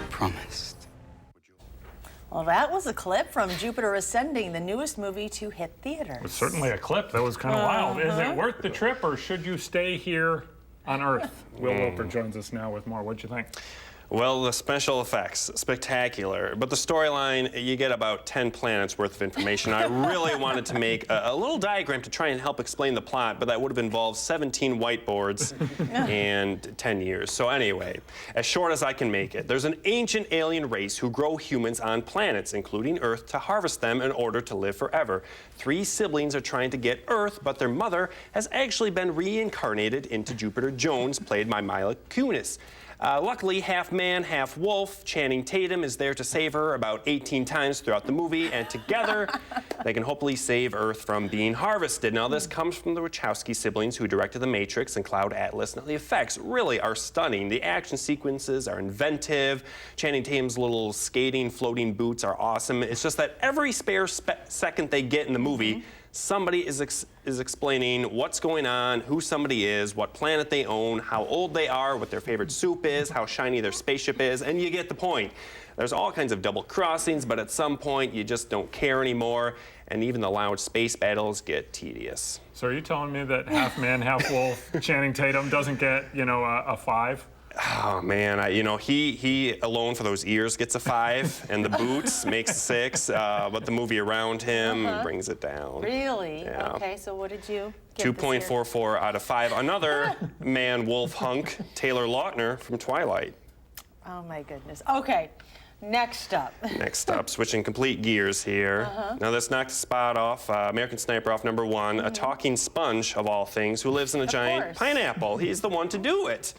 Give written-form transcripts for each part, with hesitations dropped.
as promised. Well, that was a clip from Jupiter Ascending, the newest movie to hit theaters. It was certainly a clip. That was kind of wild. Is it worth the trip, or should you stay here on Earth? Will Loper joins us now with more. What'd you think? Well, the special effects, spectacular. But the storyline, you get about 10 planets worth of information. I really wanted to make a little diagram to try and help explain the plot, but that would have involved 17 whiteboards and 10 years. So anyway, as short as I can make it, there's an ancient alien race who grow humans on planets, including Earth, to harvest them in order to live forever. 3 siblings are trying to get Earth, but their mother has actually been reincarnated into Jupiter Jones, played by Mila Kunis. Luckily, half man, half wolf, Channing Tatum is there to save her about 18 times throughout the movie, and together they can hopefully save Earth from being harvested. Now, this comes from the Wachowski siblings who directed The Matrix and Cloud Atlas. Now, the effects really are stunning. The action sequences are inventive. Channing Tatum's little skating, floating boots are awesome. It's just that every spare second they get in the movie, somebody is explaining what's going on, who somebody is, what planet they own, how old they are, what their favorite soup is, how shiny their spaceship is, and you get the point. There's all kinds of double crossings, but at some point you just don't care anymore, and even the loud space battles get tedious. So are you telling me that half man, half wolf Channing Tatum doesn't get, a 5? Oh man, he alone for those ears gets a 5, and the boots makes a 6, but the movie around him brings it down. Really? Yeah. Okay, so what did you give 2.44 out of 5. Another man-wolf hunk, Taylor Lautner from Twilight. Oh my goodness. Okay, next up. Next up, switching complete gears here. Now this knocked the spot off, American Sniper off #1, a talking sponge of all things, who lives in a giant pineapple. He's the one to do it.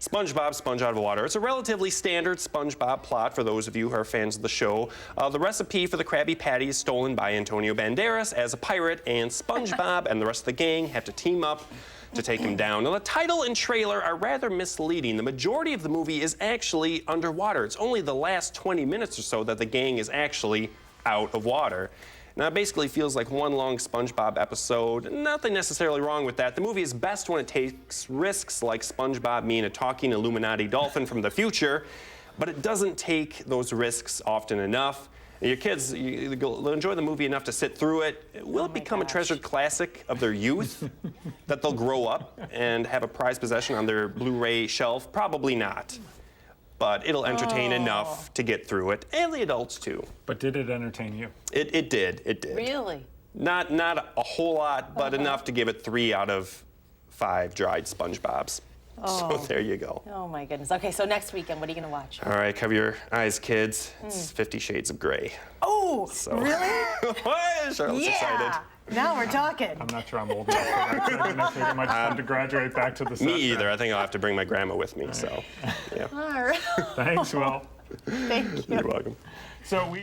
SpongeBob, Sponge Out of Water. It's a relatively standard SpongeBob plot for those of you who are fans of the show. The recipe for the Krabby Patty is stolen by Antonio Banderas as a pirate, and SpongeBob and the rest of the gang have to team up to take him down. Now, the title and trailer are rather misleading. The majority of the movie is actually underwater. It's only the last 20 minutes or so that the gang is actually out of water. Now, it basically feels like one long SpongeBob episode. Nothing necessarily wrong with that. The movie is best when it takes risks like SpongeBob being a talking Illuminati dolphin from the future, but it doesn't take those risks often enough. Your kids, they'll enjoy the movie enough to sit through it. Will it become a treasured classic of their youth that they'll grow up and have a prized possession on their Blu-ray shelf? Probably not. But it'll entertain enough to get through it, and the adults too. But did it entertain you? It did. Really? Not a whole lot, but enough to give it 3 out of 5 dried SpongeBobs. So there you go. Oh my goodness. Okay, so next weekend, what are you going to watch? All right, cover your eyes, kids. It's 50 Shades of Grey. Oh, So. really? What? Charlotte's excited. Now we're talking. I'm not sure I'm old enough for that. Next week I might just have to graduate back to the set. Me either. I think I'll have to bring my grandma with me. So, yeah. All right. Thanks, Will. Thank you. You're welcome. So we.